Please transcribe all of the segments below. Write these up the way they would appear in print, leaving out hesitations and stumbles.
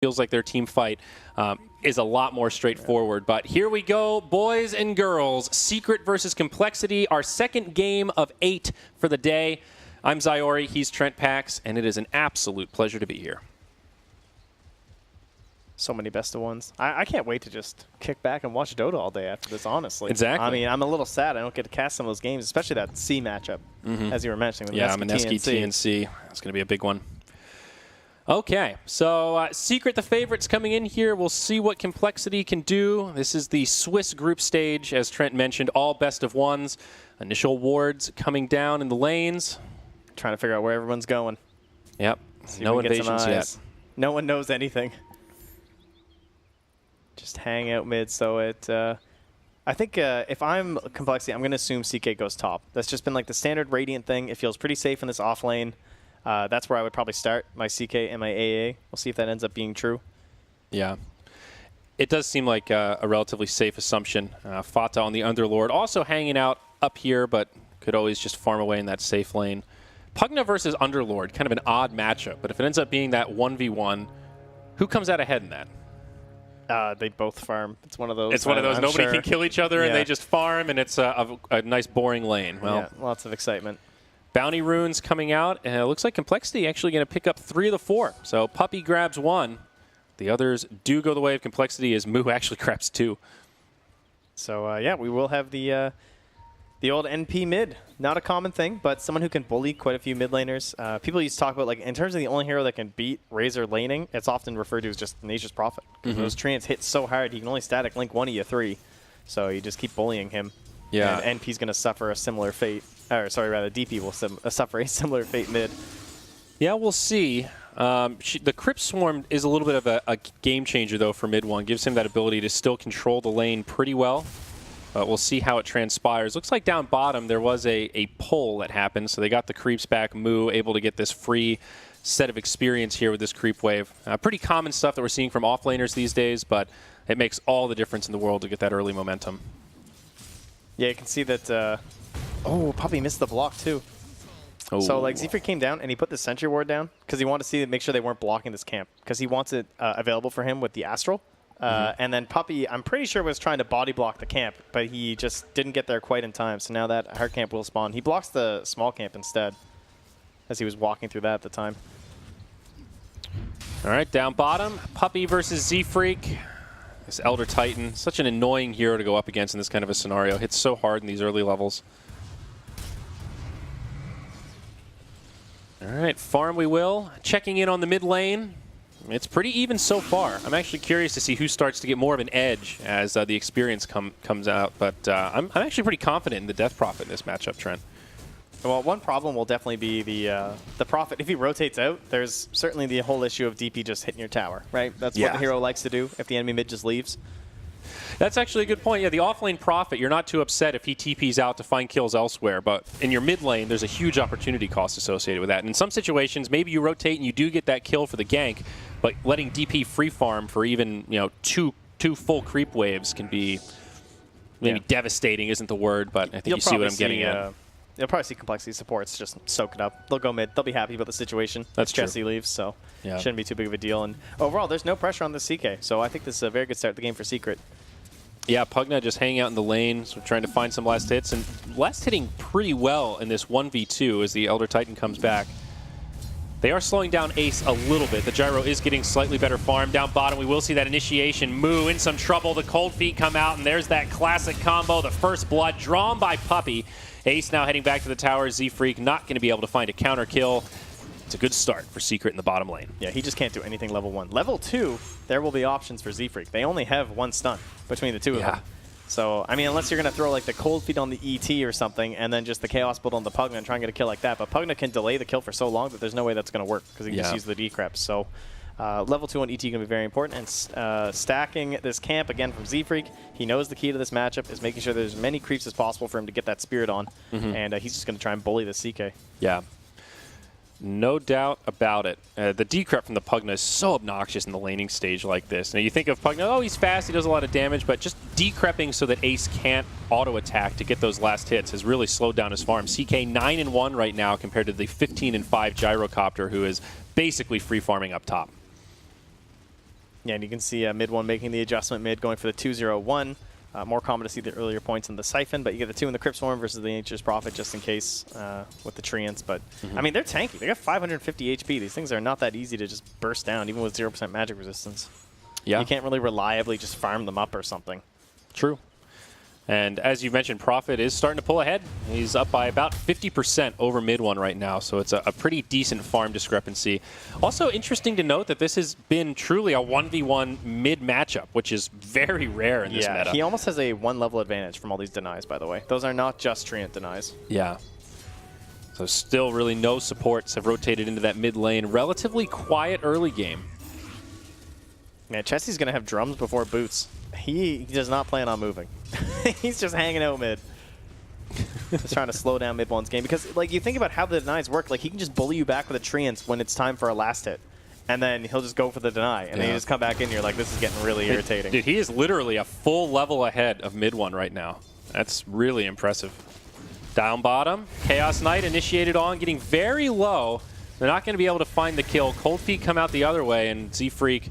feels like their team fight is a lot more straightforward. But here we go, boys and girls. Secret versus Complexity, our second game of 8 for the day. I'm Zyori, he's Trent Pax, and it is an absolute pleasure to be here. So many best of ones. I can't wait to just kick back and watch Dota all day after this, honestly. Exactly. I mean, I'm a little sad I don't get to cast some of those games, especially that C matchup, as you were mentioning. Yeah, Mineski TNC. That's going to be a big one. Okay, so Secret the favorites coming in here. We'll see what Complexity can do. This is the Swiss group stage, as Trent mentioned, all best of ones. Initial wards coming down in the lanes. Trying to figure out where everyone's going. Yep, no invasions yet. No one knows anything. Just hang out mid, so it... I think if I'm Complexity, I'm going to assume CK goes top. That's just been like the standard Radiant thing. It feels pretty safe in this off lane. That's where I would probably start my CK and my AA. We'll see if that ends up being true. Yeah. It does seem like a relatively safe assumption. Fata on the Underlord also hanging out up here, but could always just farm away in that safe lane. Pugna versus Underlord, kind of an odd matchup, but if it ends up being that 1v1, who comes out ahead in that? They both farm. It's one of those. It's one of those. Nobody can kill each other, and they just farm, and it's a nice boring lane. Well, yeah, lots of excitement. Bounty runes coming out, and it looks like Complexity actually going to pick up 3 of the 4. So Puppy grabs 1. The others do go the way of Complexity as Moo actually grabs 2. So, yeah, we will have the old NP mid. Not a common thing, but someone who can bully quite a few mid laners. People used to talk about, like, in terms of the only hero that can beat Razor laning, it's often referred to as just Nature's Prophet. Because those treants hit so hard, he can only static link 1 of you 3. So you just keep bullying him. Yeah. And NP's going to suffer a similar fate. Or, sorry, rather, DP will suffer a similar fate mid. Yeah, we'll see. The Crypt Swarm is a little bit of a game changer, though, for mid 1. Gives him that ability to still control the lane pretty well. We'll see how it transpires. Looks like down bottom there was a pull that happened, so they got the creeps back. Moo able to get this free set of experience here with this creep wave. Pretty common stuff that we're seeing from offlaners these days, but it makes all the difference in the world to get that early momentum. Yeah, you can see that... oh, Puppy missed the block, too. Oh. So, like, Zephyr came down, and he put the Sentry Ward down because he wanted to make sure they weren't blocking this camp because he wants it available for him with the Astral. And then Puppy, I'm pretty sure, was trying to body block the camp, but he just didn't get there quite in time. So now that hard camp will spawn. He blocks the small camp instead as he was walking through that at the time. All right, down bottom, Puppy versus Z-Freak. This Elder Titan, such an annoying hero to go up against in this kind of a scenario. Hits so hard in these early levels. All right, farm we will. Checking in on the mid lane. It's pretty even so far. I'm actually curious to see who starts to get more of an edge as the experience comes out. But I'm actually pretty confident in the Death Prophet in this matchup, Trent. Well, one problem will definitely be the Prophet. If he rotates out, there's certainly the whole issue of DP just hitting your tower, right? That's what the hero likes to do if the enemy mid just leaves. That's actually a good point. Yeah, the offlane Prophet, you're not too upset if he TPs out to find kills elsewhere, but in your mid lane, there's a huge opportunity cost associated with that. And in some situations, maybe you rotate and you do get that kill for the gank, but letting DP free farm for even, you know, two full creep waves can be maybe devastating isn't the word, but I think you see what I'm getting at. You'll probably see Complexity supports just soak it up. They'll go mid. They'll be happy about the situation. That's true. Jesse leaves, so shouldn't be too big of a deal. And overall, there's no pressure on the CK, so I think this is a very good start to the game for Secret. Yeah, Pugna just hanging out in the lane, so trying to find some last hits, and last hitting pretty well in this 1v2 as the Elder Titan comes back. They are slowing down Ace a little bit. The Gyro is getting slightly better farm. Down bottom, we will see that initiation. Moo in some trouble. The Cold Feet come out, and there's that classic combo, the first blood drawn by Puppy. Ace now heading back to the tower. Z-Freak not going to be able to find a counter kill. It's a good start for Secret in the bottom lane. Yeah, he just can't do anything level 1. Level 2, there will be options for Z-Freak. They only have 1 stun between the two of them. So, I mean, unless you're going to throw like the Cold Feet on the ET or something, and then just the Chaos Bolt on the Pugna and try and get a kill like that. But Pugna can delay the kill for so long that there's no way that's going to work because he can just use the decreps. So, level 2 on ET going to be very important. And stacking this camp again from Z-Freak, he knows the key to this matchup is making sure there's as many creeps as possible for him to get that Spirit on. And he's just going to try and bully the CK. Yeah. No doubt about it. The decrep from the Pugna is so obnoxious in the laning stage like this. Now you think of Pugna, oh, he's fast, he does a lot of damage, but just decrepping so that Ace can't auto-attack to get those last hits has really slowed down his farm. CK 9-1 right now compared to the 15-5 Gyrocopter, who is basically free farming up top. Yeah, and you can see mid one making the adjustment mid, going for the 2-0-1. More common to see the earlier points in the Siphon, but you get the 2 in the Crypt Swarm versus the Nature's Prophet just in case with the Treants. But, I mean, they're tanky. They got 550 HP. These things are not that easy to just burst down, even with 0% magic resistance. Yeah. You can't really reliably just farm them up or something. True. And as you mentioned, Prophet is starting to pull ahead. He's up by about 50% over mid one right now, so it's a pretty decent farm discrepancy. Also interesting to note that this has been truly a 1v1 mid matchup, which is very rare in this meta. He almost has a 1 level advantage from all these denies, by the way. Those are not just Treant denies. Yeah. So still really no supports have rotated into that mid lane. Relatively quiet early game. Man, Chessie's going to have drums before boots. He does not plan on moving. He's just hanging out mid. Just trying to slow down mid one's game. Because, like, you think about how the denies work. Like, he can just bully you back with a Treants when it's time for a last hit. And then he'll just go for the deny. And then you just come back in and you're like, this is getting really irritating. Dude, he is literally a full level ahead of mid one right now. That's really impressive. Down bottom, Chaos Knight initiated on, getting very low. They're not going to be able to find the kill. Cold Feet come out the other way, and Z-Freak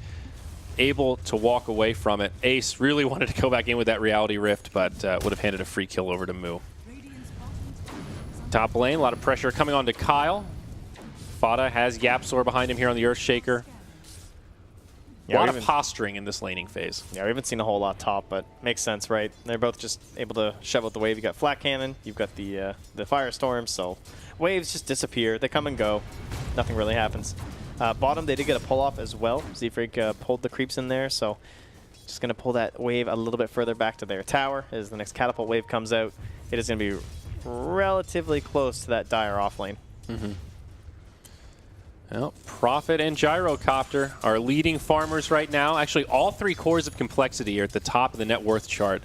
able to walk away from it. Ace really wanted to go back in with that Reality Rift, but would have handed a free kill over to Moo. Top lane, a lot of pressure coming on to Kyle. Fada has Yapsor behind him here on the Earthshaker. A lot of posturing in this laning phase. Yeah, we haven't seen a whole lot top, but makes sense, right? They're both just able to shove out the wave. You got Flat Cannon, you've got the Firestorm, so waves just disappear. They come and go. Nothing really happens. Bottom, they did get a pull-off as well. Z-Freak pulled the creeps in there, so just going to pull that wave a little bit further back to their tower as the next catapult wave comes out. It is going to be relatively close to that Dire off lane. Well, Prophet and Gyrocopter are leading farmers right now. Actually, all 3 cores of complexity are at the top of the net worth chart.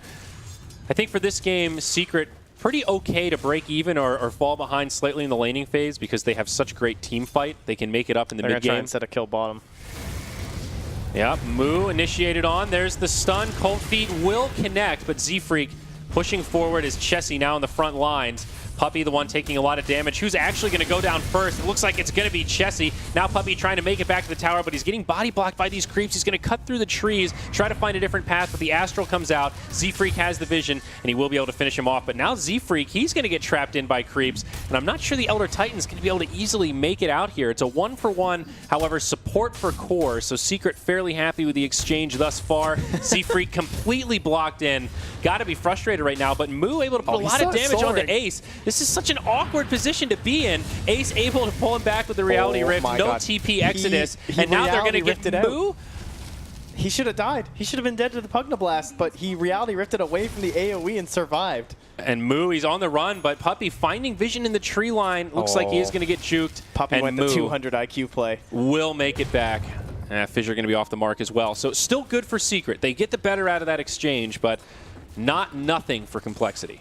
I think for this game, Secret pretty okay to break even or fall behind slightly in the laning phase because they have such great team fight. They can make it up in the mid game. They're going to try and set a kill bottom. Yeah, Moo initiated on. There's the stun. Cold Feet will connect, but Z-Freak pushing forward as Chessie now in the front lines. Puppy, the one taking a lot of damage. Who's actually going to go down first? It looks like it's going to be Chessie. Now Puppy trying to make it back to the tower, but he's getting body blocked by these creeps. He's going to cut through the trees, try to find a different path, but the Astral comes out. Z-Freak has the vision, and he will be able to finish him off. But now Z-Freak, he's going to get trapped in by creeps, and I'm not sure the Elder Titan's going to be able to easily make it out here. It's a 1-for-1, however, support for core, so Secret fairly happy with the exchange thus far. Z-Freak completely blocked in. Got to be frustrated right now, but Moo able to put a lot of damage onto Ace. This is such an awkward position to be in. Ace able to pull him back with the Reality Rift. No God. TP Exodus. And now they're going to get Moo. He should have died. He should have been dead to the Pugna Blast, but he Reality Rifted away from the AoE and survived. And Moo, he's on the run, but Puppy finding vision in the tree line. Looks like he is going to get juked. Puppy went the 200 IQ play. Will make it back. Fissure going to be off the mark as well. So still good for Secret. They get the better out of that exchange, but nothing for complexity.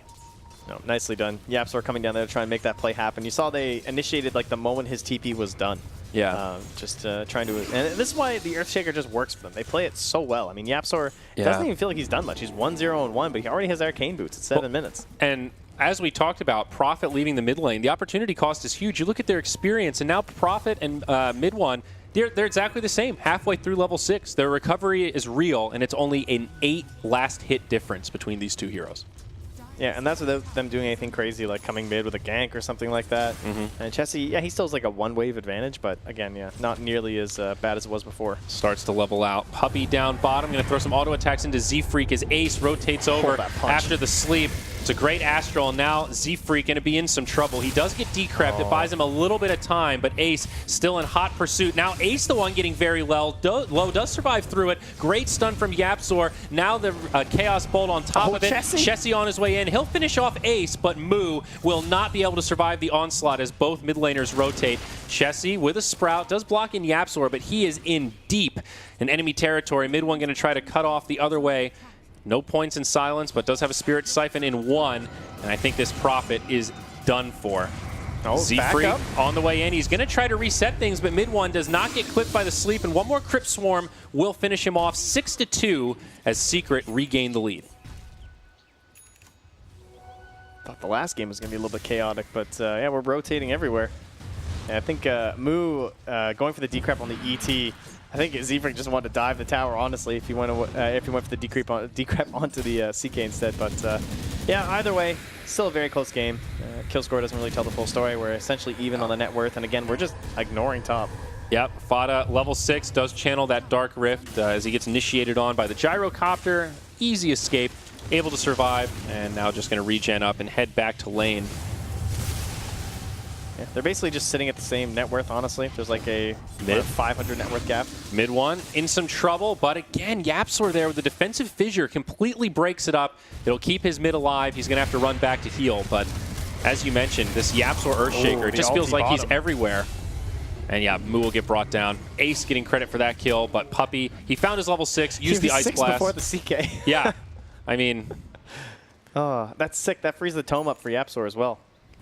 No, nicely done. Yapsor coming down there to try and make that play happen. You saw they initiated like the moment his TP was done. Yeah. Just trying to... And this is why the Earthshaker just works for them. They play it so well. I mean, Yapsor doesn't even feel like he's done much. He's 1-0-1, but he already has Arcane Boots at 7 minutes. And as we talked about, Prophet leaving the mid lane, the opportunity cost is huge. You look at their experience, and now Prophet and mid one, they're exactly the same. Halfway through level 6, their recovery is real, and it's only an 8 last hit difference between these two heroes. Yeah, and that's without them doing anything crazy like coming mid with a gank or something like that. And Chessie, yeah, he still has like a 1-wave advantage, but again, yeah, not nearly as bad as it was before. Starts to level out. Puppy down bottom, going to throw some auto attacks into Z-Freak as Ace rotates over after the sleep. It's a great Astral, and now Z-Freak going to be in some trouble. He does get decrept. It buys him a little bit of time, but Ace still in hot pursuit. Now Ace, the one getting very low, does survive through it. Great stun from Yapsor. Now the Chaos Bolt on top of it. Chessie on his way in. He'll finish off Ace, but Moo will not be able to survive the onslaught as both mid laners rotate. Chessie with a Sprout does block in Yapsor, but he is in deep in enemy territory. Mid one going to try to cut off the other way. No points in silence, but does have a Spirit Siphon in 1, and I think this Prophet is done for. Z-Freak on the way in. He's going to try to reset things, but mid one does not get clipped by the sleep, and one more Crypt Swarm will finish him off 6-2 as Secret regain the lead. Thought the last game was going to be a little bit chaotic, but yeah, we're rotating everywhere. And I think Moo going for the decrep on the ET I think Z-Freak just wanted to dive the tower, honestly, if he went for the decrep onto the CK instead. But yeah, either way, still a very close game. Kill score doesn't really tell the full story. We're essentially even on the net worth, and again, we're just ignoring top. Yep, Fada, level 6, does channel that Dark Rift as he gets initiated on by the Gyrocopter. Easy escape, able to survive, and now just going to regen up and head back to lane. Yeah, they're basically just sitting at the same net worth, honestly. There's like a 500 net worth gap. Mid one in some trouble, but again, YapzOr there with the defensive fissure completely breaks it up. It'll keep his mid alive. He's going to have to run back to heal, but as you mentioned, this YapzOr Earthshaker, it just feels like he's everywhere. And yeah, Moo will get brought down. Ace getting credit for that kill, but Puppey, he found his level 6, used the Ice Blast. Before the CK. Yeah, I mean... Oh, that's sick. That frees the tome up for YapzOr as well.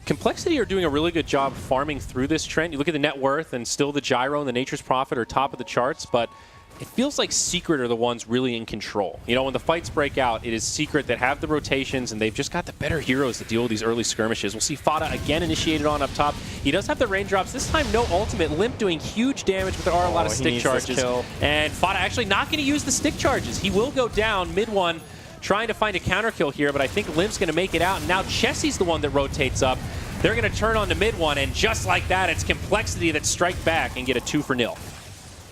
Complexity are doing a really good job farming through this trend. You look at the net worth, and still the Gyro and the Nature's Prophet are top of the charts, but it feels like Secret are the ones really in control. You know, when the fights break out, it is Secret that have the rotations, and they've just got the better heroes to deal with these early skirmishes. We'll see Fada again initiated on up top. He does have the raindrops. This time, no ultimate. Limp doing huge damage, but there are a lot of stick charges. And Fada actually not going to use the stick charges. He will go down mid one, trying to find a counter kill here, but I think Limp's going to make it out. And now Chessie's the one that rotates up. They're going to turn on to mid one, and just like that, it's Complexity that strike back and get a 2-0.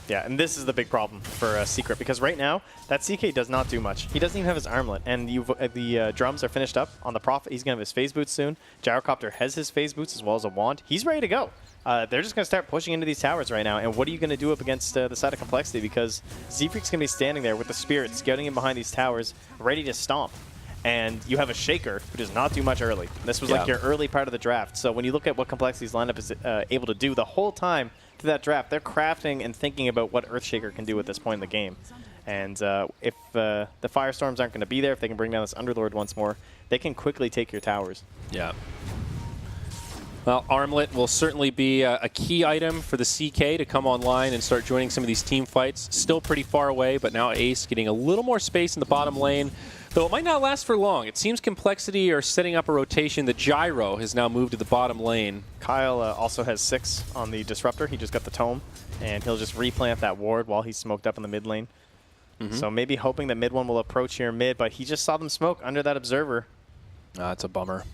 Yeah, and this is the big problem for Secret, because right now, that CK does not do much. He doesn't even have his armlet, and the drums are finished up on the Prophet. He's going to have his phase boots soon. Gyrocopter has his phase boots as well as a wand. He's ready to go. They're just going to start pushing into these towers right now, and what are you going to do up against the side of Complexity? Because Z-Freak's going to be standing there with the Spirit, scouting in behind these towers, ready to stomp. And you have a Shaker who does not do much early. This was like your early part of the draft. So when you look at what Complexity's lineup is able to do the whole time through that draft, they're crafting and thinking about what Earthshaker can do at this point in the game. And if the Firestorms aren't going to be there, if they can bring down this Underlord once more, they can quickly take your towers. Yeah. Well, Armlet will certainly be a key item for the CK to come online and start joining some of these team fights. Still pretty far away, but now Ace getting a little more space in the bottom lane. Though it might not last for long. It seems Complexity are setting up a rotation. The Gyro has now moved to the bottom lane. Kyle also has 6 on the Disruptor. He just got the Tome, and he'll just replant that ward while he's smoked up in the mid lane. So maybe hoping that mid one will approach here mid, but he just saw them smoke under that Observer. That's a bummer.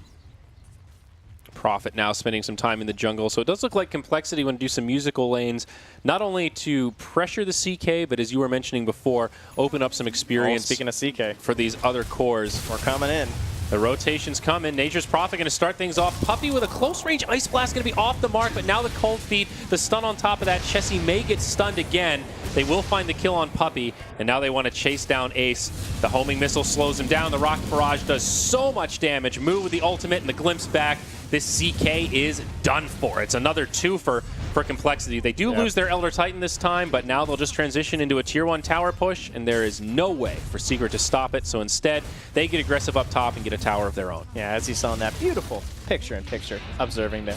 Prophet now spending some time in the jungle. So it does look like Complexity want to do some musical lanes, not only to pressure the CK, but as you were mentioning before, open up some experience speaking of CK, for these other cores. We're coming in. The rotation's coming. Nature's Prophet going to start things off. Puppey with a close-range Ice Blast going to be off the mark, but now the Cold Feet, the stun on top of that. Chessie may get stunned again. They will find the kill on Puppey, and now they want to chase down Ace. The homing missile slows him down. The Rock Barrage does so much damage. Moo with the ultimate and the glimpse back. This CK is done for. It's another 2 for Complexity. They do lose their Elder Titan this time, but now they'll just transition into a Tier 1 tower push, and there is no way for Secret to stop it. So instead, they get aggressive up top and get a tower of their own. Yeah, as you saw in that beautiful picture-in-picture, observing the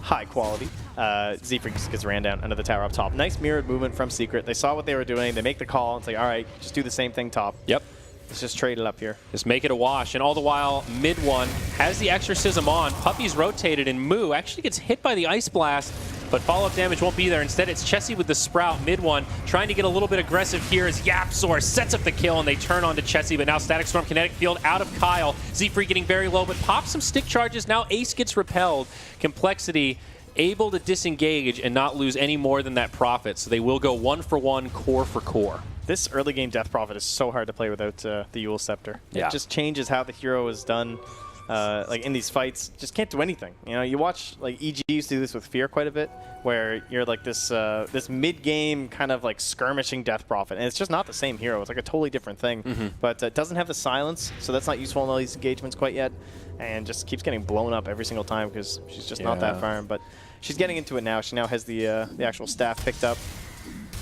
high quality. Z-Freak just gets ran down under the tower up top. Nice mirrored movement from Secret. They saw what they were doing. They make the call. It's like, all right, just do the same thing top. Yep. Let's just trade it up here. Just make it a wash. And all the while, mid one has the Exorcism on. Puppey's rotated, and Moo actually gets hit by the Ice Blast, but follow-up damage won't be there. Instead, it's Chessie with the Sprout, mid one, trying to get a little bit aggressive here as YapzOr sets up the kill, and they turn on to Chessie, but now Static Storm Kinetic Field out of Kyle. Z-Freak getting very low, but pops some stick charges. Now Ace gets repelled. Complexity able to disengage and not lose any more than that Prophet, so they will go 1 for 1, core for core. This early game Death Prophet is so hard to play without the Eul Scepter. Yeah. It just changes how the hero is done. Like in these fights, just can't do anything. You know, you watch like EG used to do this with Fear quite a bit, where you're like this this mid-game kind of like skirmishing Death Prophet, and it's just not the same hero. It's like a totally different thing. But it doesn't have the silence, so that's not useful in all these engagements quite yet, and just keeps getting blown up every single time because she's just not that farm. But she's getting into it now. She now has the actual staff picked up.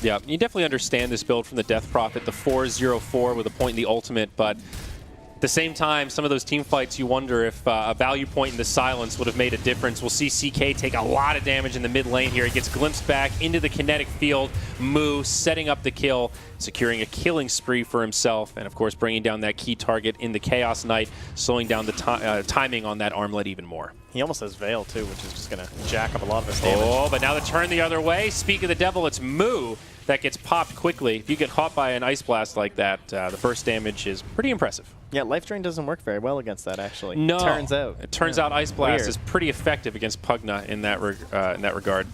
Yeah, you definitely understand this build from the Death Prophet, the 4-0-4 with a point in the ultimate, but at the same time, some of those team fights, you wonder if a value point in the silence would have made a difference. We'll see CK take a lot of damage in the mid lane here. He gets glimpsed back into the kinetic field. Moo setting up the kill, securing a killing spree for himself, and of course bringing down that key target in the Chaos Knight, slowing down the timing on that armlet even more. He almost has Veil too, which is just going to jack up a lot of his damage. Oh, but now the turn the other way. Speak of the devil, it's Moo that gets popped quickly. If you get caught by an Ice Blast like that, the burst damage is pretty impressive. Yeah, Life Drain doesn't work very well against that, actually. No. It turns out Ice Blast Weird. is pretty effective against Pugna in that regard.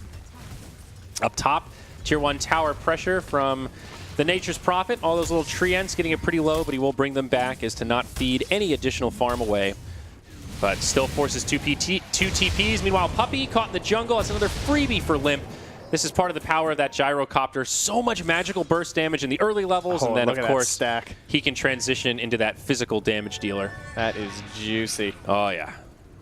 Up top, Tier 1 tower pressure from the Nature's Prophet. All those little tree ends getting it pretty low, but he will bring them back as to not feed any additional farm away. But still forces two TPs. Meanwhile, Puppy caught in the jungle. That's another freebie for Limp. This is part of the power of that gyrocopter. So much magical burst damage in the early levels, and then, of course, stack. he can transition into that physical damage dealer. That is juicy. Oh, yeah.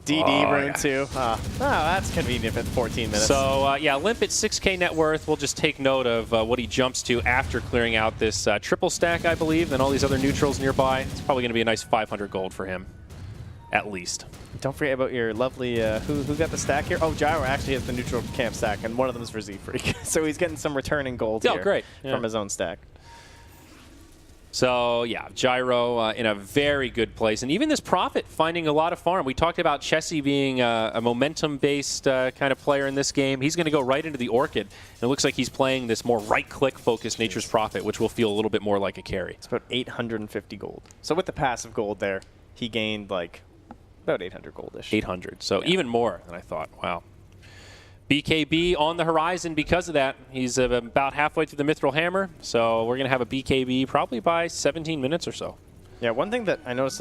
DD rune, too. Oh, that's convenient at 14 minutes. So, yeah, Limp at 6K net worth. We'll just take note of what he jumps to after clearing out this triple stack, I believe, and all these other neutrals nearby. It's probably going to be a nice 500 gold for him, at least. Don't forget about your lovely, who got the stack here? Oh, Gyro actually has the neutral camp stack, and one of them is for Z-Freak. So he's getting some returning gold here great. from his own stack. So, yeah, Gyro in a very good place. And even this Prophet finding a lot of farm. We talked about Chessie being a momentum-based kind of player in this game. He's going to go right into the Orchid. And it looks like he's playing this more right-click focused Nature's Prophet, which will feel a little bit more like a carry. It's about 850 gold. So with the passive gold there, he gained, like, about 800 goldish. 800. So even more than I thought. Wow. BKB on the horizon because of that. He's about halfway through the Mithril Hammer. So we're going to have a BKB probably by 17 minutes or so. Yeah, one thing that I noticed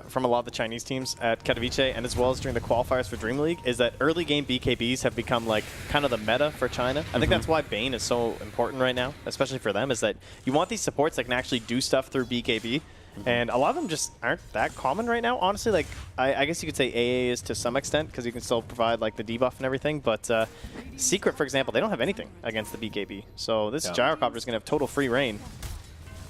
from a lot of the Chinese teams at Katowice and as well as during the qualifiers for Dream League is that early game BKBs have become like kind of the meta for China. I think that's why Bane is so important right now, especially for them, is that you want these supports that can actually do stuff through BKB. And a lot of them just aren't that common right now. Honestly, like I guess you could say AA is to some extent because you can still provide like the debuff and everything. But Secret, for example, they don't have anything against the BKB. So this gyrocopter is going to have total free reign.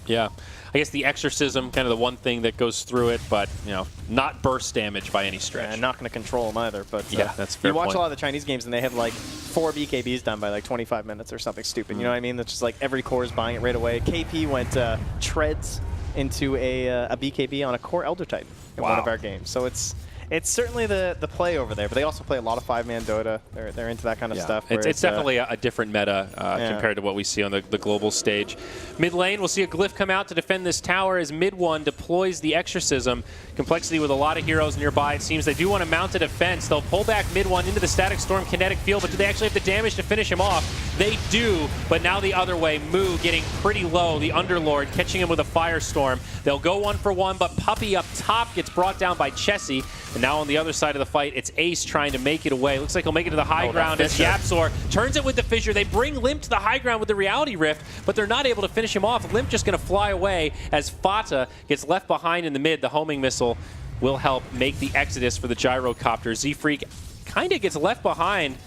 Yeah. I guess the Exorcism, kind of the one thing that goes through it, but, you know, not burst damage by any stretch. And not going to control them either. But yeah, that's a fair You watch point. a lot of the Chinese games, and they have like 4 BKBs done by like 25 minutes or something stupid. You know what I mean? That's just like every core is buying it right away. KP went treads into a BKB on a core Elder Titan in one of our games. So it's certainly the play over there, but they also play a lot of 5-man Dota. They're into that kind of stuff. It's definitely a different meta compared to what we see on the global stage. Mid lane, we'll see a Glyph come out to defend this tower as mid one deploys the Exorcism. Complexity with a lot of heroes nearby. It seems they do want to mount a defense. They'll pull back mid one into the Static Storm kinetic field, but do they actually have the damage to finish him off? They do, but now the other way. Moo getting pretty low. The Underlord catching him with a Firestorm. They'll go 1-for-1, but Puppy up top gets brought down by Chessie. And now on the other side of the fight, it's Ace trying to make it away. Looks like he'll make it to the high ground as Yapzor turns it with the Fissure. They bring Limp to the high ground with the Reality Rift, but they're not able to finish him off. Limp just going to fly away as Fata gets left behind in the mid. The homing missile will help make the exodus for the gyrocopter. Z-Freak kind of gets left behind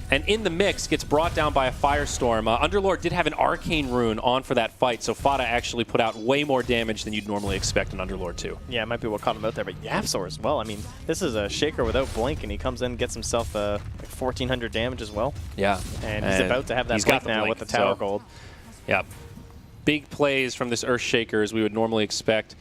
and in the mix gets brought down by a Firestorm. Underlord did have an Arcane Rune on for that fight, so Fata actually put out way more damage than you'd normally expect an Underlord to. Yeah, it might be what caught him out there, but Yapzor as well. I mean, this is a Shaker without Blink, and he comes in and gets himself like 1,400 damage as well. Yeah. And he's about to have that Blink now with the Tower Gold. Yeah. Big plays from this Earthshaker as we would normally expect.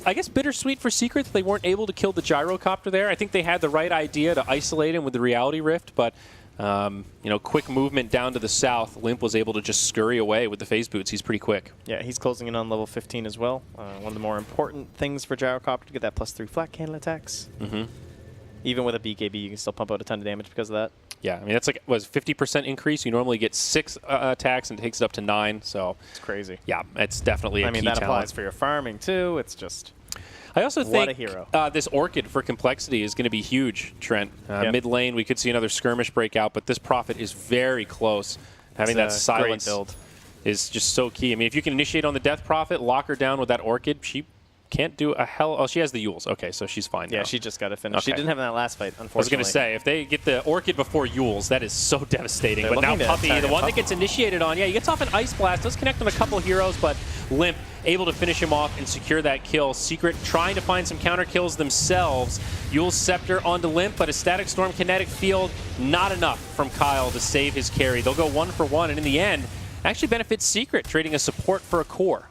I guess bittersweet for Secret that they weren't able to kill the gyrocopter there. I think they had the right idea to isolate him with the Reality Rift, but you know, quick movement down to the south. Limp was able to just scurry away with the phase boots. He's pretty quick. Yeah, he's closing in on level 15 as well. One of the more important things for Gyrocopter to get that +3 flat cannon attacks. Even with a BKB, you can still pump out a ton of damage because of that. Yeah, I mean, that's like, was 50% increase. You normally get 6 attacks and it takes it up to 9, so. It's crazy. Yeah, it's definitely a key talent. I mean, that applies for your farming too. It's just. I also what think a hero. This Orchid for Complexity is going to be huge, Trent. Mid lane, we could see another skirmish break out, but this Prophet is very close. Having that silence build is just so key. I mean, if you can initiate on the Death Prophet, lock her down with that Orchid, she can't do a hell. Oh, she has the Yules. Okay, so she's fine now. Yeah, she just got to finish. Okay. She didn't have that last fight, unfortunately. I was going to say, if they get the Orchid before Yules, that is so devastating. They're but now Puppy, the one that gets initiated on, yeah, he gets off an Ice Blast, does connect on a couple of heroes, but Limp able to finish him off and secure that kill. Secret trying to find some counter kills themselves. Yule's Scepter onto Limp, but a Static Storm kinetic field, not enough from Kyle to save his carry. They'll go 1-for-1, and in the end, actually benefits Secret, trading a support for a core.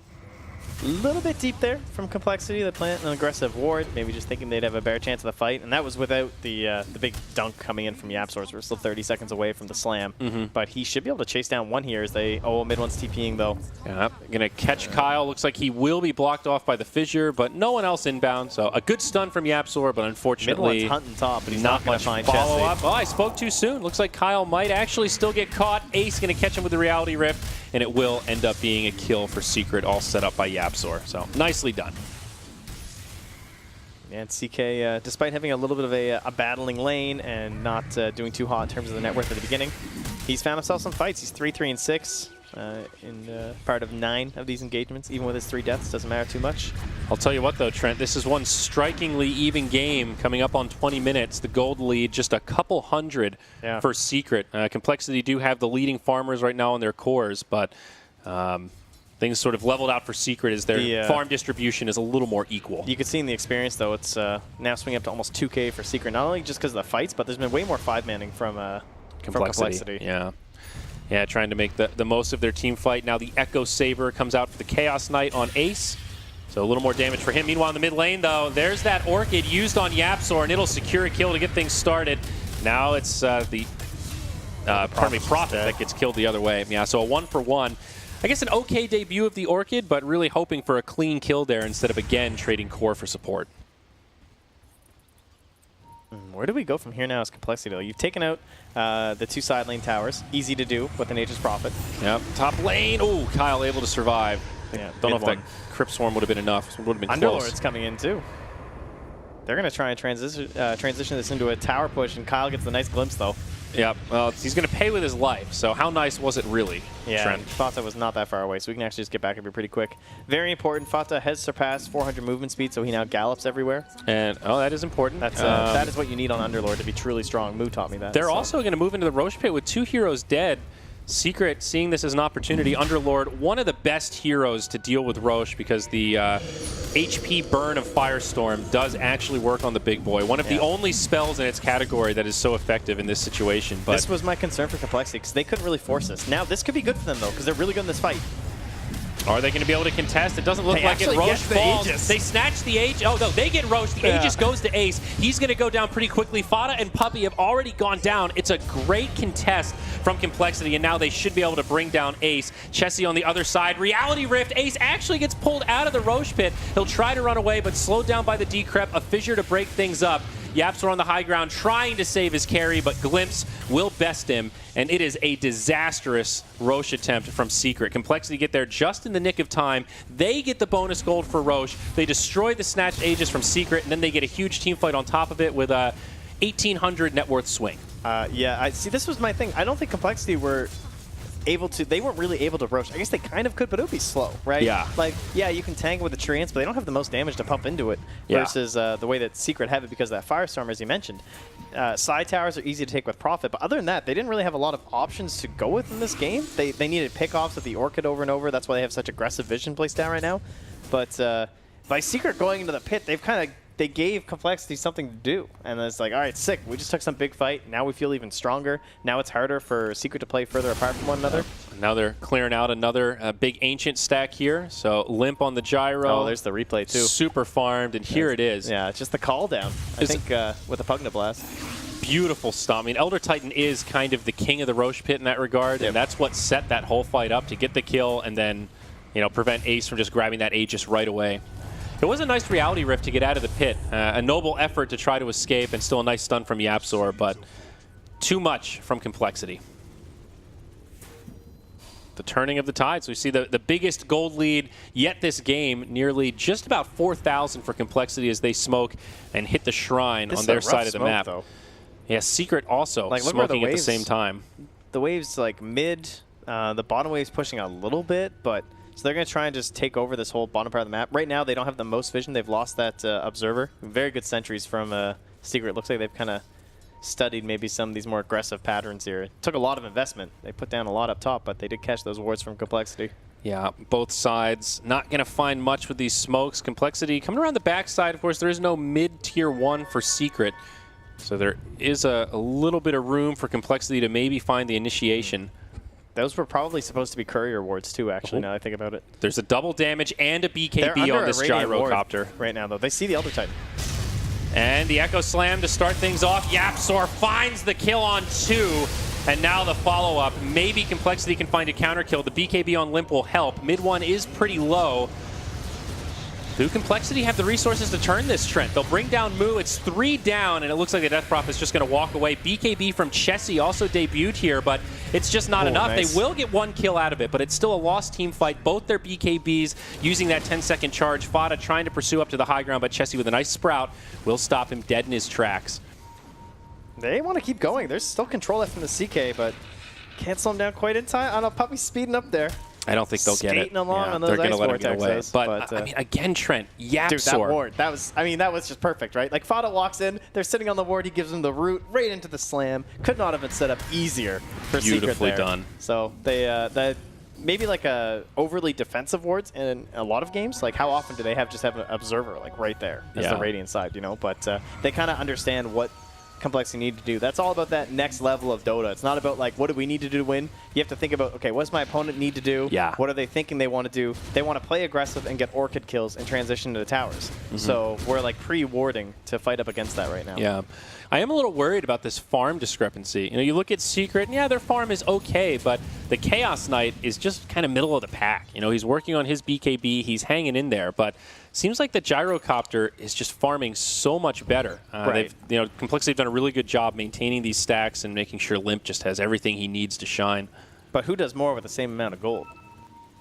A little bit deep there from Complexity. They plant an aggressive ward, maybe just thinking they'd have a better chance of the fight. And that was without the big dunk coming in from YapzOr. We're still 30 seconds away from the slam. But he should be able to chase down one here as they... Oh, mid one's TPing, though. Yeah, going to catch Kyle. Looks like he will be blocked off by the fissure, but no one else inbound. So a good stun from YapzOr, but unfortunately... Mid one's hunting top, but he's not going to find follow-up. Oh, I spoke too soon. Looks like Kyle might actually still get caught. Ace going to catch him with the Reality Rift, and it will end up being a kill for Secret, all set up by YapzOr. So nicely done. And CK, despite having a little bit of a battling lane and not doing too hot in terms of the net worth at the beginning, he's found himself some fights. He's 3-3-6 in part of 9 of these engagements. Even with his 3 deaths, doesn't matter too much. I'll tell you what, though, Trent, this is one strikingly even game coming up on 20 minutes. The gold lead, just a couple hundred for Secret. Complexity do have the leading farmers right now in their cores, but things sort of leveled out for Secret as their farm distribution is a little more equal. You can see in the experience, though, it's now swinging up to almost 2K for Secret, not only just because of the fights, but there's been way more 5-manning from Complexity. Yeah, trying to make the most of their team fight. Now the Echo Saber comes out for the Chaos Knight on Ace. So a little more damage for him. Meanwhile, in the mid lane, though, there's that Orchid used on YapzOr, and it'll secure a kill to get things started. Now it's Prophet that gets killed the other way. Yeah, so a 1-for-1. I guess an okay debut of the Orchid, but really hoping for a clean kill there instead of, again, trading core for support. Where do we go from here now as Complexity, though? You've taken out the 2 side lane towers. Easy to do with an Aegis Prophet. Yep. Top lane. Oh, Kyle able to survive. Yeah, don't know if that Crypt Swarm would have been enough. It would have been close. Underlord's coming in, too. They're going to try and transition this into a tower push, and Kyle gets the nice glimpse, though. Yeah, well, he's going to pay with his life, so how nice was it really, Trent? Fata was not that far away, so we can actually just get back up here pretty quick. Very important, Fata has surpassed 400 movement speed, so he now gallops everywhere. And, oh, that is important. That's that is what you need on Underlord to be truly strong. Moo taught me that. They're also going to move into the Roche Pit with 2 heroes dead. Secret, seeing this as an opportunity, Underlord, one of the best heroes to deal with Roche because the HP burn of Firestorm does actually work on the big boy. One of the only spells in its category that is so effective in this situation. But this was my concern for Complexity because they couldn't really force this. Now this could be good for them though because they're really good in this fight. Are they going to be able to contest? It doesn't look like it. Roche falls. They snatch the Aegis. Oh, no, they get Roche. The Aegis goes to Ace. He's going to go down pretty quickly. Fata and Puppey have already gone down. It's a great contest from Complexity, and now they should be able to bring down Ace. Chessie on the other side. Reality Rift. Ace actually gets pulled out of the Roche Pit. He'll try to run away, but slowed down by the Decrep. A fissure to break things up. YapzOr on the high ground trying to save his carry, but Glimpse will best him, and it is a disastrous Roche attempt from Secret. Complexity get there just in the nick of time. They get the bonus gold for Roche. They destroy the snatched Aegis from Secret, and then they get a huge team fight on top of it with a 1,800 net worth swing. Yeah, I see. This was my thing. I don't think Complexity were able to. They weren't really able to Roche. I guess they kind of could, but it would be slow, right? Yeah. Like, yeah, you can tank with the Treants, but they don't have the most damage to pump into it versus the way that Secret have it because of that Firestorm, as you mentioned. Side towers are easy to take with Prophet, but other than that, they didn't really have a lot of options to go with in this game. They needed pickoffs of the Orchid over and over. That's why they have such aggressive vision placed down right now. But by Secret going into the pit, they gave Complexity something to do. And it's like, all right, sick. We just took some big fight. Now we feel even stronger. Now it's harder for Secret to play further apart from one another. Now they're clearing out another big Ancient stack here. So Limp on the Gyro. Oh, there's the replay too. Super farmed, and here it is. Yeah, it's just the call down, I think, with the Pugna Blast. Beautiful stomp. I mean, Elder Titan is kind of the king of the Roche Pit in that regard, and that's what set that whole fight up to get the kill and then, you know, prevent Ace from just grabbing that Aegis right away. It was a nice Reality Rift to get out of the pit. A noble effort to try to escape, and still a nice stun from YapzOr, but too much from Complexity. The turning of the tides. We see the biggest gold lead yet this game, nearly just about 4,000 for Complexity as they smoke and hit the shrine on their side of the map. Though. Yeah, Secret also smoking at the same time. The waves like mid, the bottom wave's pushing a little bit, but so they're going to try and just take over this whole bottom part of the map. Right now, they don't have the most vision. They've lost that Observer. Very good sentries from Secret. Looks like they've kind of studied maybe some of these more aggressive patterns here. It took a lot of investment. They put down a lot up top, but they did catch those wards from Complexity. Yeah, both sides not going to find much with these smokes. Complexity coming around the backside. Of course, there is no mid-tier 1 for Secret. So there is a little bit of room for Complexity to maybe find the initiation. Those were probably supposed to be courier wards too, actually, now that I think about it. There's a double damage and a They're BKB under on this a Radiant ward gyrocopter. right now, though. They see the Elder Titan. And the Echo Slam to start things off. YapzOr finds the kill on 2. And now the follow-up. Maybe Complexity can find a counter kill. The BKB on Limp will help. Mid one is pretty low. Do Complexity have the resources to turn this trend? They'll bring down Moo. It's 3 down, and it looks like the Death Prop is just going to walk away. BKB from Chessie also debuted here, but it's just not enough. Nice. They will get 1 kill out of it, but it's still a lost team fight. Both their BKBs using that 10-second charge. Fada trying to pursue up to the high ground, but Chessie with a nice sprout will stop him dead in his tracks. They want to keep going. There's still control left from the CK, but can't slow them down quite in time. I don't know, Puppy's speeding up there. I don't think they'll get it. Skating along on those they're going ice to let him get away. vortexes, But I mean, again, Trent, YapzOr. Dude, that ward, that was just perfect, right? Like, Fada walks in, they're sitting on the ward, he gives them the root right into the slam. Could not have been set up easier for Secret Beautifully there. done. So they, maybe like a overly defensive wards in a lot of games. Like, how often do they just have an observer like right there as the Radiant side, you know? But they kind of understand what Complexity need to do. That's all about that next level of Dota. It's not about like, what do we need to do to win? You have to think about, okay, what's my opponent need to do? Yeah. What are they thinking they want to do? They want to play aggressive and get Orchid kills and transition to the towers. So we're like pre-warding to fight up against that right now. Yeah. I am a little worried about this farm discrepancy. You know, you look at Secret, and yeah, their farm is okay, but the Chaos Knight is just kind of middle of the pack. You know, he's working on his BKB, he's hanging in there, but seems like the Gyrocopter is just farming so much better. Right. You know, Complexity have done a really good job maintaining these stacks and making sure Limp just has everything he needs to shine. But who does more with the same amount of gold?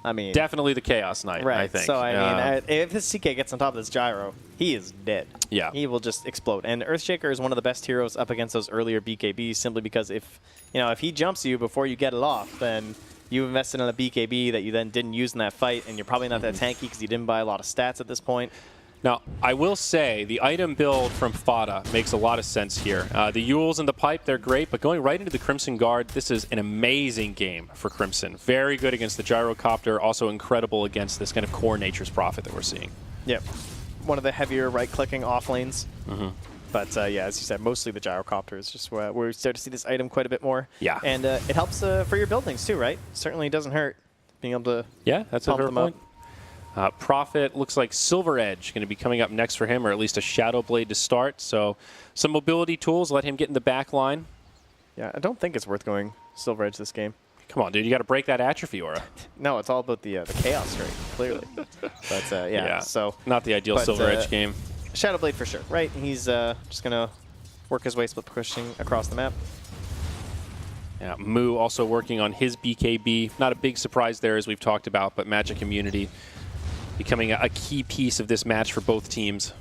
I mean, Definitely the Chaos Knight, right. I think. So, I mean, if this CK gets on top of this Gyro, he is dead. Yeah. He will just explode. And Earthshaker is one of the best heroes up against those earlier BKBs simply because if he jumps you before you get it off, then you invested in a BKB that you then didn't use in that fight, and you're probably not that tanky because you didn't buy a lot of stats at this point. Now, I will say the item build from Fada makes a lot of sense here. The Yules and the Pipe, they're great, but going right into the Crimson Guard, this is an amazing game for Crimson. Very good against the Gyrocopter, also incredible against this kind of core Nature's Prophet that we're seeing. Yep. One of the heavier right-clicking off lanes. But yeah, as you said, mostly the Gyrocopter is just where we start to see this item quite a bit more. Yeah. And it helps for your buildings too, right? Certainly doesn't hurt being able to that's a pump fair them point. up. Prophet looks like Silver Edge going to be coming up next for him, or at least a Shadow Blade to start. So some mobility tools, let him get in the back line. Yeah, I don't think it's worth going Silver Edge this game. Come on, dude, you got to break that atrophy aura. No, it's all about the Chaos Strike, clearly. But yeah, so not the ideal Silver Edge game. Shadow Blade for sure, right? He's just going to work his way split pushing across the map. Yeah, Moo also working on his BKB. Not a big surprise there, as we've talked about, but Magic Immunity becoming a key piece of this match for both teams.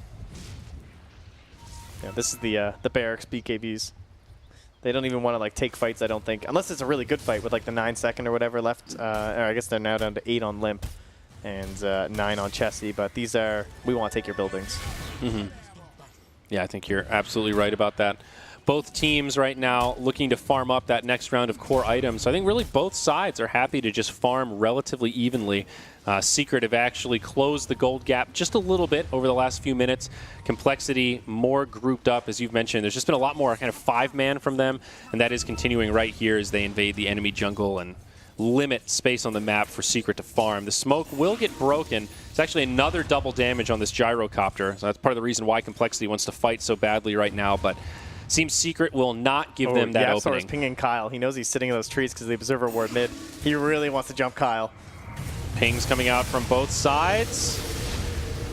Yeah, this is the Barracks BKBs. They don't even want to like take fights, I don't think, unless it's a really good fight with like the 9-second or whatever left. Or I guess they're now down to 8 on Limp and 9 on Chessie. But these are, we want to take your buildings. Yeah, I think you're absolutely right about that. Both teams right now looking to farm up that next round of core items. So I think really both sides are happy to just farm relatively evenly. Secret have actually closed the gold gap just a little bit over the last few minutes. Complexity more grouped up, as you've mentioned. There's just been a lot more kind of 5-man from them, and that is continuing right here as they invade the enemy jungle and limit space on the map for Secret to farm. The smoke will get broken. It's actually another double damage on this Gyrocopter. So that's part of the reason why Complexity wants to fight so badly right now, but seems Secret will not give them that opening. YapzOr's pinging Kyle. He knows he's sitting in those trees because the Observer ward mid. He really wants to jump Kyle. Pings coming out from both sides.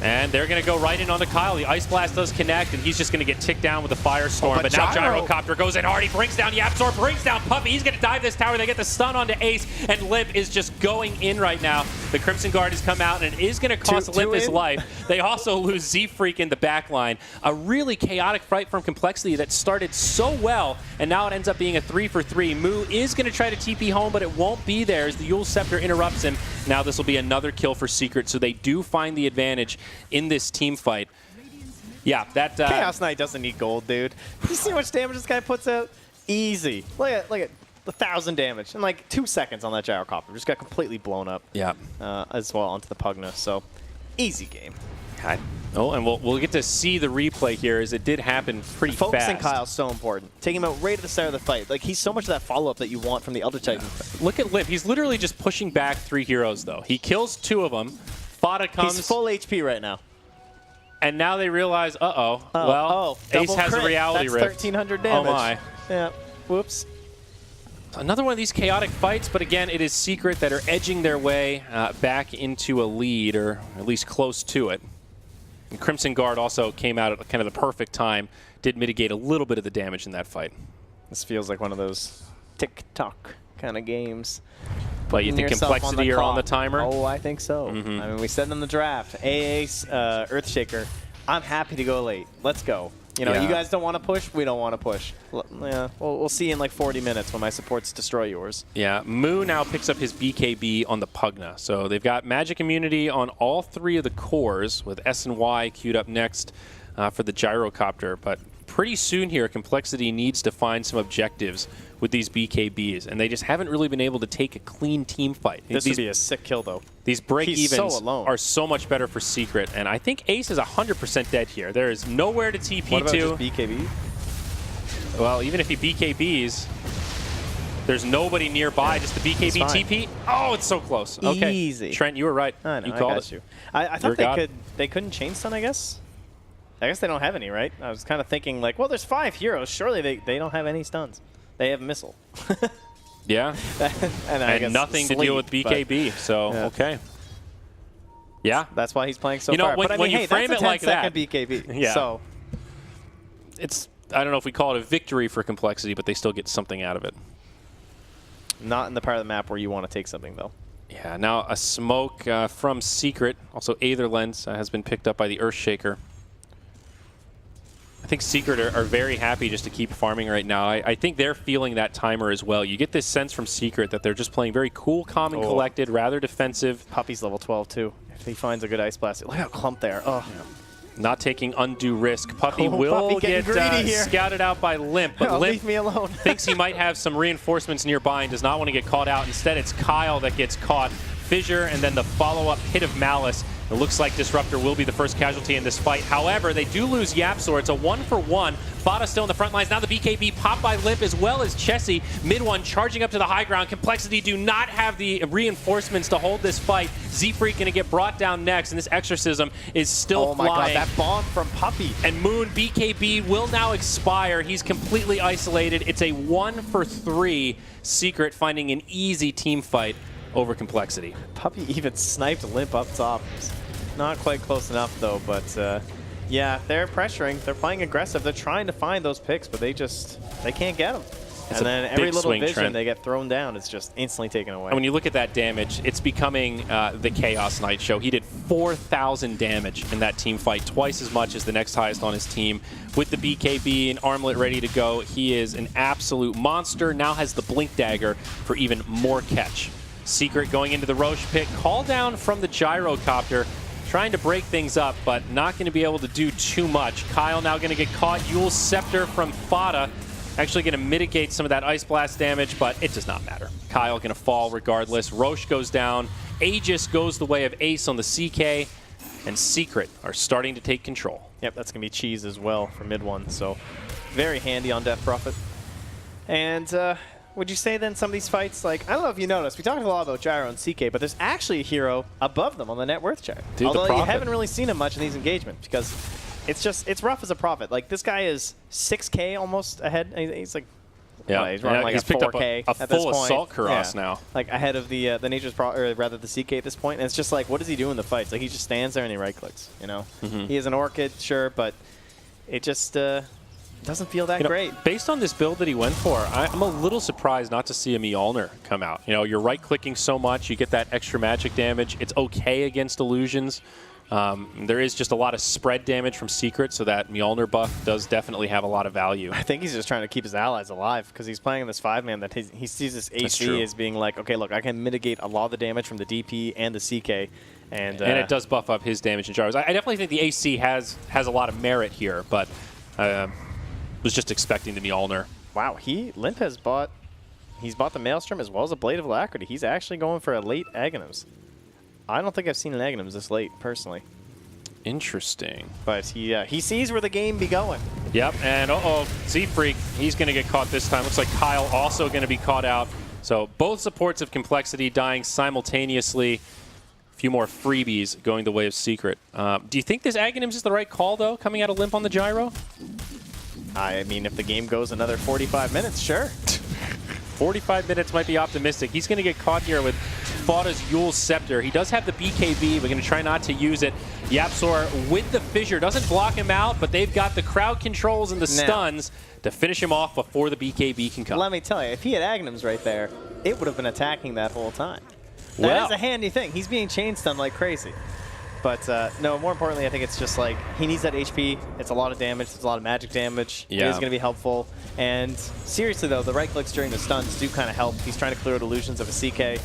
And they're going to go right in onto Kyle. The Ice Blast does connect, and he's just going to get ticked down with a Firestorm. But now Gyrocopter goes in hard. He brings down YapzOr, brings down Puppy. He's going to dive this tower. They get the stun onto Ace, and Limp is just going in right now. The Crimson Guard has come out, and it is going to cost Limp his life. They also lose Z-Freak in the back line. A really chaotic fight from Complexity that started so well, and now it ends up being a 3-for-3. Moo is going to try to TP home, but it won't be there as the Yule Scepter interrupts him. Now this will be another kill for Secret, so they do find the advantage in this team fight. Yeah, that Chaos Knight doesn't need gold, dude. You see how much damage this guy puts out? Easy. Look at 1,000 damage in like 2 seconds on that Gyrocopter. Just got completely blown up. Yeah. As well onto the Pugna. So easy game. Oh, and we'll get to see the replay here, as it did happen pretty Focusing fast. Kyle's so important. Taking him out right at the start of the fight. Like, he's so much of that follow-up that you want from the Elder Titan. Look at Limp. He's literally just pushing back 3 heroes, though. He kills 2 of them. Fada comes. He's full HP right now. And now they realize, well, Ace has a reality rift. That's 1,300 damage. Oh, my. Yeah. Whoops. Another one of these chaotic fights, but again, it is Secret that are edging their way back into a lead, or at least close to it. And Crimson Guard also came out at kind of the perfect time, did mitigate a little bit of the damage in that fight. This feels like one of those tick-tock kind of games. But you think complexity are on the timer? Oh, I think so. I mean, we said in the draft, Ace, Earthshaker, I'm happy to go late. Let's go. You know, you guys don't want to push, we don't want to push. Yeah, we'll see in like 40 minutes when my supports destroy yours. Yeah, Moo now picks up his BKB on the Pugna. So they've got magic immunity on all 3 of the cores, with S and Y queued up next for the gyrocopter. But pretty soon here, Complexity needs to find some objectives with these BKBs, and they just haven't really been able to take a clean team fight. This would be a sick kill, though. These break-evens are so much better for Secret, and I think Ace is 100% dead here. There is nowhere to TP what about to. Just BKB? Well, even if he BKBs, there's nobody nearby. Just the BKB TP. Oh, it's so close. Okay, easy. Trent, you were right. I know, you called it. You. I thought they couldn't chain stun, I guess. I guess they don't have any, right? I was kind of thinking like, well, there's 5 heroes. Surely they don't have any stuns. They have missile. Yeah. and nothing to deal with BKB. So, okay. Yeah. That's why he's playing so far. When, but I mean, you frame it like that, BKB. Yeah. So it's, I don't know if we call it a victory for Complexity, but they still get something out of it. Not in the part of the map where you want to take something, though. Yeah. Now a smoke from Secret. Also, Aether Lens has been picked up by the Earthshaker. I think Secret are very happy just to keep farming right now. I think they're feeling that timer as well. You get this sense from Secret that they're just playing very cool, calm, and collected, rather defensive. Puppy's level 12, too. If he finds a good Ice Blast. Look at Clump there. Oh. Yeah. Not taking undue risk. Puppy will get scouted out by Limp, but Limp leave me alone. thinks he might have some reinforcements nearby and does not want to get caught out. Instead, it's Kyle that gets caught. Fissure, and then the follow-up hit of Malice. It looks like Disruptor will be the first casualty in this fight. However, they do lose Yapzor. It's a 1-for-1. Fada still in the front lines. Now the BKB popped by Limp as well as Chessie. Mid one charging up to the high ground. Complexity do not have the reinforcements to hold this fight. Z-Freak going to get brought down next, and this Exorcism is still flying. Oh my god, that bomb from Puppy. And Moon BKB will now expire. He's completely isolated. It's a 1-for-3. Secret finding an easy team fight over Complexity. Puppy even sniped Limp up top. Not quite close enough, though, but yeah, they're pressuring. They're playing aggressive. They're trying to find those picks, but they can't get them. It's and then every little vision Trent. they get thrown down, it's just instantly taken away. And when you look at that damage, it's becoming the Chaos Knight show. He did 4,000 damage in that team fight, twice as much as the next highest on his team. With the BKB and Armlet ready to go, he is an absolute monster. Now has the Blink Dagger for even more catch. Secret going into the Roche pit. Call down from the Gyrocopter. Trying to break things up, but not going to be able to do too much. Kyle now going to get caught. Yule's Scepter from Fada. Actually going to mitigate some of that Ice Blast damage, but it does not matter. Kyle going to fall regardless. Roche goes down. Aegis goes the way of Ace on the CK. And Secret are starting to take control. Yep, that's going to be Cheese as well for mid one. So very handy on Death Prophet. And would you say then some of these fights, like, I don't know if you noticed, we talked a lot about Gyro and CK, but there's actually a hero above them on the net worth chart. Dude, although you haven't really seen him much in these engagements because it's rough as a Prophet. Like, this guy is 6K almost ahead. He's like, yeah, he's running like he's a picked 4K up a full Assault Cuirass now. Like ahead of the Nature's or rather the CK at this point. And it's just like, what does he do in the fights? Like, he just stands there and he right clicks, you know? He is an Orchid, sure, but it just doesn't feel that great. Based on this build that he went for, I'm a little surprised not to see a Mjolnir come out. You know, you're right-clicking so much, you get that extra magic damage. It's okay against illusions. There is just a lot of spread damage from Secret, so that Mjolnir buff does definitely have a lot of value. I think he's just trying to keep his allies alive because he's playing this 5-man that he sees this AC as being like, okay, look, I can mitigate a lot of the damage from the DP and the CK. And it does buff up his damage and gyros. I definitely think the AC has a lot of merit here, but was just expecting the Mjolnir. Wow, Limp has bought the Maelstrom as well as a Blade of Alacrity. He's actually going for a late Aghanims. I don't think I've seen an Aghanims this late, personally. Interesting. But he sees where the game be going. Yep, and Z-Freak, he's going to get caught this time. Looks like Kyle also going to be caught out. So both supports of Complexity dying simultaneously. A few more freebies going the way of Secret. Do you think this Aghanims is the right call, though, coming out of Limp on the gyro? I mean, if the game goes another 45 minutes, sure. 45 minutes might be optimistic. He's going to get caught here with Fada's Yule's Scepter. He does have the BKB. We're going to try not to use it. YapzOr with the Fissure doesn't block him out, but they've got the crowd controls and the stuns to finish him off before the BKB can come. Let me tell you, if he had Aghanims right there, it would have been attacking that whole time. That is a handy thing. He's being chain stunned like crazy. But no, more importantly, I think it's just like he needs that HP. It's a lot of damage. It's a lot of magic damage. Yeah. It is going to be helpful. And seriously, though, the right clicks during the stuns do kind of help. He's trying to clear out illusions of a CK.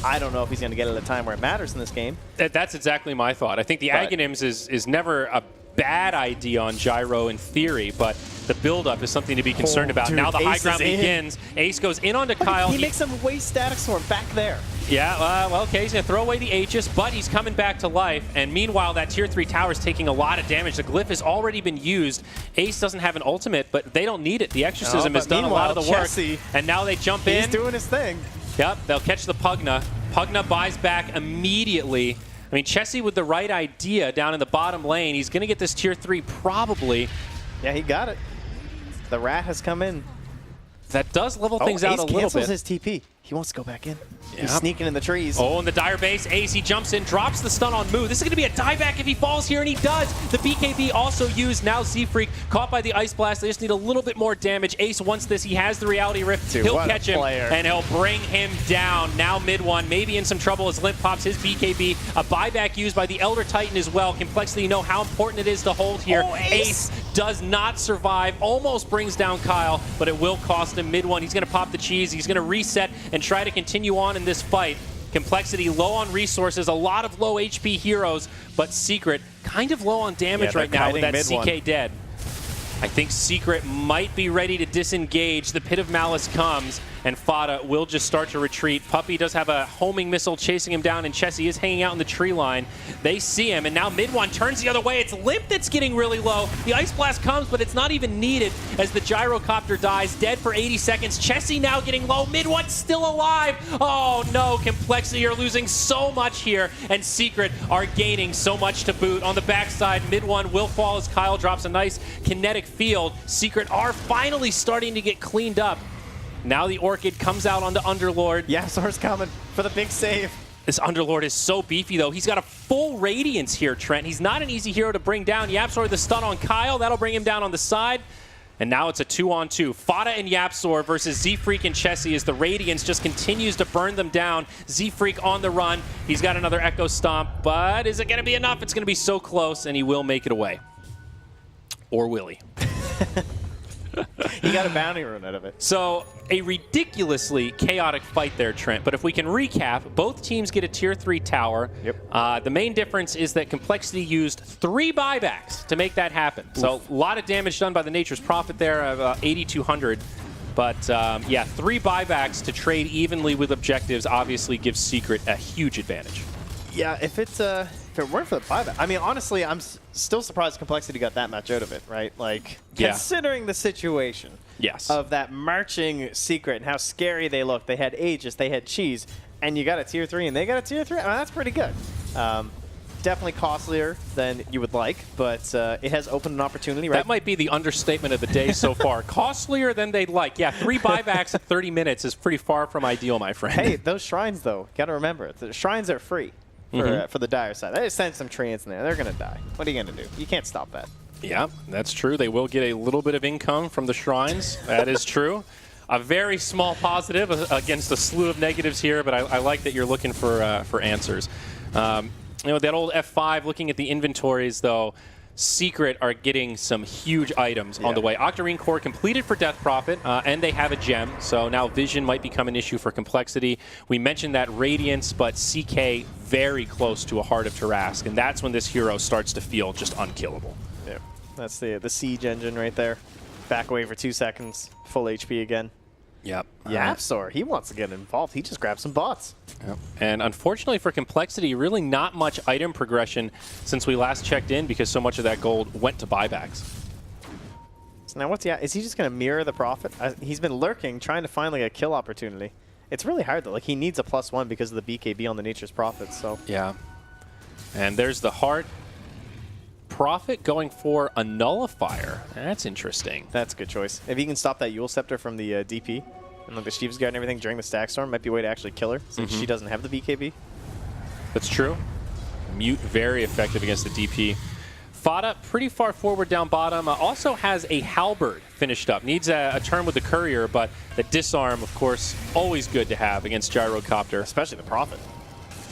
I don't know if he's going to get it at a time where it matters in this game. That's exactly my thought. I think the Aghanims is never a bad idea on gyro in theory, but the build-up is something to be concerned about. Dude, now the high Ace ground begins. Ace goes in onto Kyle. He makes him waste Static Storm back there. Yeah, well, okay, he's going to throw away the Aegis, but he's coming back to life. And meanwhile, that Tier 3 tower is taking a lot of damage. The Glyph has already been used. Ace doesn't have an ultimate, but they don't need it. The Exorcism has done a lot of the work. Chessie, and now they jump in. He's doing his thing. Yep, they'll catch the Pugna. Pugna buys back immediately. I mean, Chessie with the right idea down in the bottom lane. He's going to get this Tier 3 probably. Yeah, he got it. The Rat has come in. That does level things out a little bit. Ace cancels his TP. He wants to go back in. Yep. He's sneaking in the trees. Oh, in the Dire base, Ace, he jumps in, drops the stun on Moo. This is going to be a dieback if he falls here, and he does. The BKB also used. Now Z-Freak caught by the Ice Blast. They just need a little bit more damage. Ace wants this. He has the Reality Rift. Dude, he'll catch him, and he'll bring him down. Now mid one, maybe in some trouble as Limp pops his BKB. A buyback used by the Elder Titan as well. Complexity, you know how important it is to hold here. Oh, Ace does not survive. Almost brings down Kyle, but it will cost him mid one. He's going to pop the cheese. He's going to reset and try to continue on in this fight. Complexity low on resources, a lot of low HP heroes, but Secret kind of low on damage right now with that CK dead. I think Secret might be ready to disengage. The Pit of Malice comes, and Fada will just start to retreat. Puppey does have a homing missile chasing him down, and Chessie is hanging out in the tree line. They see him, and now mid one turns the other way. It's Limp that's getting really low. The Ice Blast comes, but it's not even needed as the Gyrocopter dies, dead for 80 seconds. Chessie now getting low. Mid one still alive. Oh no, Complexity are losing so much here, and Secret are gaining so much to boot. On the backside, mid one will fall as Kyle drops a nice kinetic field. Secret are finally starting to get cleaned up. Now the Orchid comes out onto Underlord. YapzOr's coming for the big save. This Underlord is so beefy, though. He's got a full Radiance here, Trent. He's not an easy hero to bring down. YapzOr the stun on Kyle. That'll bring him down on the side. And now it's a 2-on-2. Fada and YapzOr versus Z-Freak and Chessie as the Radiance just continues to burn them down. Z-Freak on the run. He's got another Echo Stomp, but is it going to be enough? It's going to be so close, and he will make it away. Or will he? He got a bounty rune out of it. So a ridiculously chaotic fight there, Trent. But if we can recap, both teams get a Tier 3 tower. Yep. The main difference is that Complexity used 3 buybacks to make that happen. Oof. So a lot of damage done by the Nature's Prophet there, 8,200. But yeah, 3 buybacks to trade evenly with objectives obviously gives Secret a huge advantage. Yeah, if it weren't for the buyback, I mean, honestly, I'm still surprised Complexity got that much out of it, right? Like, considering the situation of that marching Secret and how scary they look. They had Aegis, they had Cheese, and you got a Tier 3 and they got a Tier 3. I mean, that's pretty good. Definitely costlier than you would like, but it has opened an opportunity, right? That might be the understatement of the day so far. Costlier than they'd like. Yeah, 3 buybacks at 30 minutes is pretty far from ideal, my friend. Hey, those shrines, though, got to remember, the shrines are free. For the Dire side. They just send some treants in there. They're going to die. What are you going to do? You can't stop that. Yeah, that's true. They will get a little bit of income from the shrines. That is true. A very small positive against a slew of negatives here, but I like that you're looking for answers. You know, that old F5, looking at the inventories, though, Secret are getting some huge items on the way. Octarine Core completed for Death Prophet, and they have a gem, so now Vision might become an issue for Complexity. We mentioned that Radiance, but CK very close to a Heart of Tarask, and that's when this hero starts to feel just unkillable. Yeah, that's the Siege engine right there. Back away for 2 seconds, full HP again. Yep. Yapsor, he wants to get involved. He just grabbed some bots. Yep. And unfortunately for Complexity, really not much item progression since we last checked in because so much of that gold went to buybacks. So now what's is he just going to mirror the Prophet? He's been lurking, trying to find like a kill opportunity. It's really hard though. Like he needs a +1 because of the BKB on the Nature's Prophet. So yeah. And there's the heart. Prophet going for a nullifier. That's interesting. That's a good choice. If he can stop that Yule Scepter from the DP and like the Sheaves Guard and everything during the Stack Storm, might be a way to actually kill her since she doesn't have the BKB. That's true. Mute very effective against the DP. Fada pretty far forward down bottom. Also has a Halberd finished up. Needs a turn with the Courier, but the disarm, of course, always good to have against Gyrocopter. Especially the Prophet.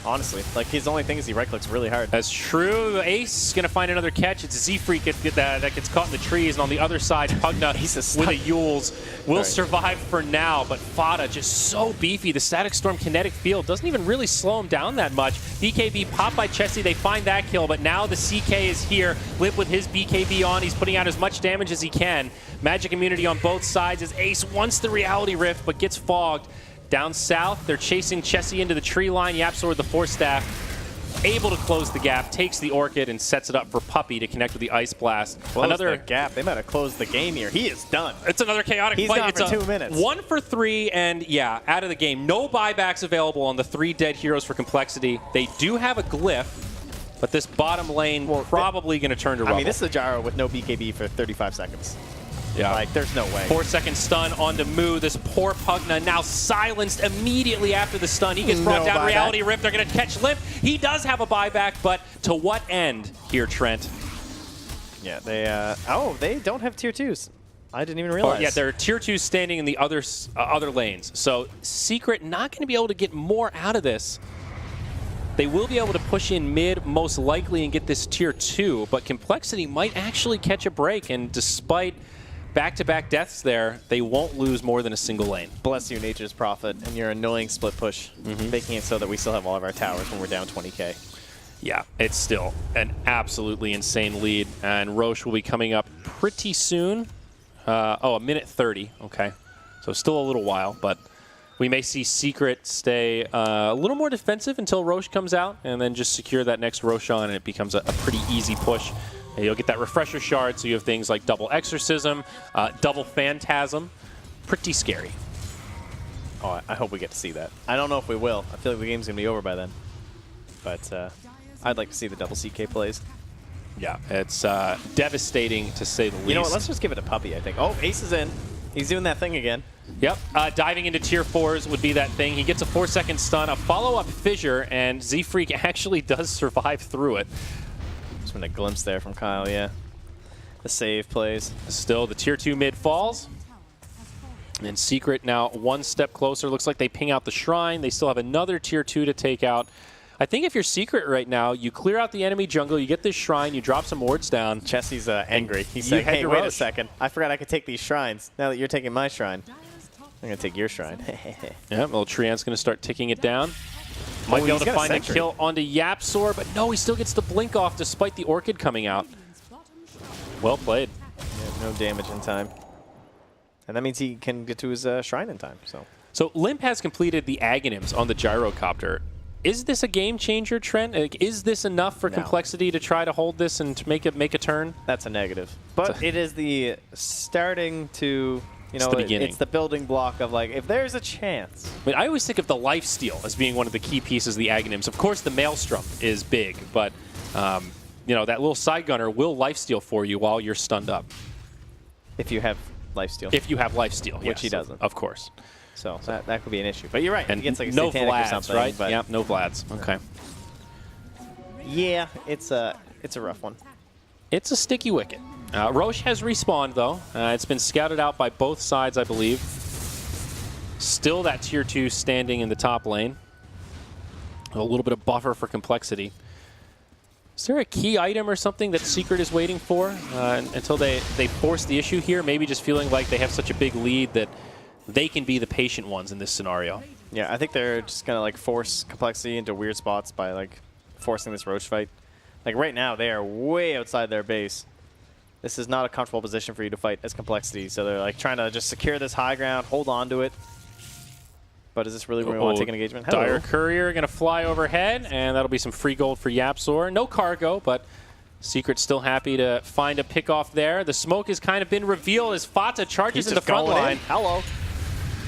Honestly, like his only thing is he right-clicks really hard. That's true. Ace is going to find another catch. It's Z-Freak that gets caught in the trees, and on the other side, Pugna with a Yules will survive for now, but Fada just so beefy. The Static Storm kinetic field doesn't even really slow him down that much. BKB popped by Chessie. They find that kill, but now the CK is here. Lip with his BKB on. He's putting out as much damage as he can. Magic immunity on both sides as Ace wants the Reality Rift, but gets fogged. Down south, they're chasing Chessie into the tree line. Yapsor with the Force Staff, able to close the gap, takes the Orchid and sets it up for Puppey to connect with the Ice Blast. Another gap. They might have closed the game here. He is done. It's another chaotic He's fight. gone It's for 2 minutes. 1 for 3, and yeah, out of the game. No buybacks available on the 3 dead heroes for Complexity. They do have a glyph, but this bottom lane probably going to turn to rubble. I mean, this is a Gyro with no BKB for 35 seconds. Yeah. Like, there's no way. 4-second stun onto Moo. This poor Pugna now silenced immediately after the stun. He gets brought down. Reality Rift. They're going to catch Limp. He does have a buyback, but to what end here, Trent? Yeah, they don't have tier 2s. I didn't even realize. Yeah, there are tier 2s standing in the other lanes. So Secret not going to be able to get more out of this. They will be able to push in mid, most likely, and get this tier 2, but Complexity might actually catch a break, and despite back-to-back deaths there, they won't lose more than a single lane. Bless you, Nature's Prophet, and your annoying split push, making it so that we still have all of our towers when we're down 20k. Yeah, it's still an absolutely insane lead, and Roche will be coming up pretty soon. A minute 30, okay. So still a little while, but we may see Secret stay a little more defensive until Roche comes out, and then just secure that next Roshan, and it becomes a pretty easy push. And you'll get that Refresher Shard, so you have things like double Exorcism, double Phantasm. Pretty scary. Oh, I hope we get to see that. I don't know if we will. I feel like the game's going to be over by then. But I'd like to see the double CK plays. Yeah, it's devastating to say the least. You know what? Let's just give it a Puppey, I think. Oh, Ace is in. He's doing that thing again. Yep, diving into tier 4s would be that thing. He gets a 4-second stun, a follow-up fissure, and Z-Freak actually does survive through it. Just been a glimpse there from Kyle, yeah. The save plays. Still, the tier 2 mid falls. And Secret now 1 step closer. Looks like they ping out the Shrine. They still have another tier 2 to take out. I think if you're Secret right now, you clear out the enemy jungle, you get this Shrine, you drop some wards down. Chessie's angry. He's saying, hey, wait a second. I forgot I could take these shrines. Now that you're taking my shrine, I'm going to take your shrine. Yeah, little Trian's going to start ticking it down. Might be able to find a kill onto Yapsor, but no, he still gets the blink off despite the Orchid coming out. Well played. Yeah, no damage in time. And that means he can get to his shrine in time. So Limp has completed the Aghanims on the Gyrocopter. Is this a game changer, Trent? Is this enough for Complexity to try to hold this and to make a turn? That's a negative. But it is the starting to, it's the beginning. It's the building block of, like, if there's a chance. I mean, I always think of the lifesteal as being one of the key pieces of the Aghanims. Of course, the Maelstrom is big, but, you know, that little side gunner will lifesteal for you while you're stunned up. If you have lifesteal. If you have lifesteal, which he doesn't. Of course. So that could be an issue. But you're right. And he gets like a no satanic Vlads, or something, right? But yeah, no Vlads. Okay. Yeah, it's a rough one. It's a sticky wicket. Roche has respawned, though. It's been scouted out by both sides, I believe. Still that tier 2 standing in the top lane. A little bit of buffer for Complexity. Is there a key item or something that Secret is waiting for until they force the issue here? Maybe just feeling like they have such a big lead that they can be the patient ones in this scenario. Yeah, I think they're just going to like force Complexity into weird spots by like forcing this Roche fight. Like right now, they are way outside their base. This is not a comfortable position for you to fight as Complexity, so they're like trying to just secure this high ground, hold on to it, but is this really where we want to take an engagement? Dire Courier going to fly overhead, and that'll be some free gold for Yapzor. No cargo, but Secret's still happy to find a pick off there. The smoke has kind of been revealed as Fata charges in the front line. Hello.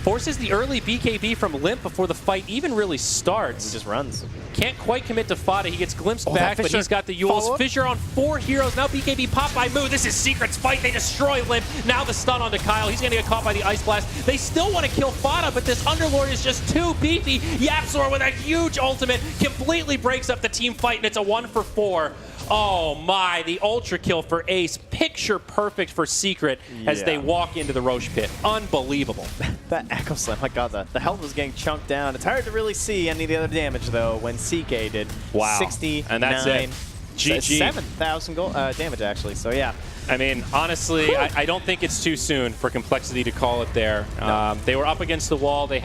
Forces the early BKB from Limp before the fight even really starts. He just runs. Can't quite commit to Fata. He gets glimpsed back, but he's got the Yules. Fissure on 4 heroes. Now BKB popped by Moo. This is Secret's fight. They destroy Limp. Now the stun onto Kyle. He's going to get caught by the Ice Blast. They still want to kill Fata, but this Underlord is just too beefy. Yapzor with a huge ultimate completely breaks up the team fight, and it's a 1-for-4. Oh my, the ultra kill for Ace. Picture perfect for Secret as they walk into the Roche pit. Unbelievable. That Echo Slam, my god, the health was getting chunked down. It's hard to really see any of the other damage though when CK did 69. And that's it. GG. 7,000 damage actually, so yeah. I mean, honestly, I don't think it's too soon for Complexity to call it there. No. They were up against the wall. They had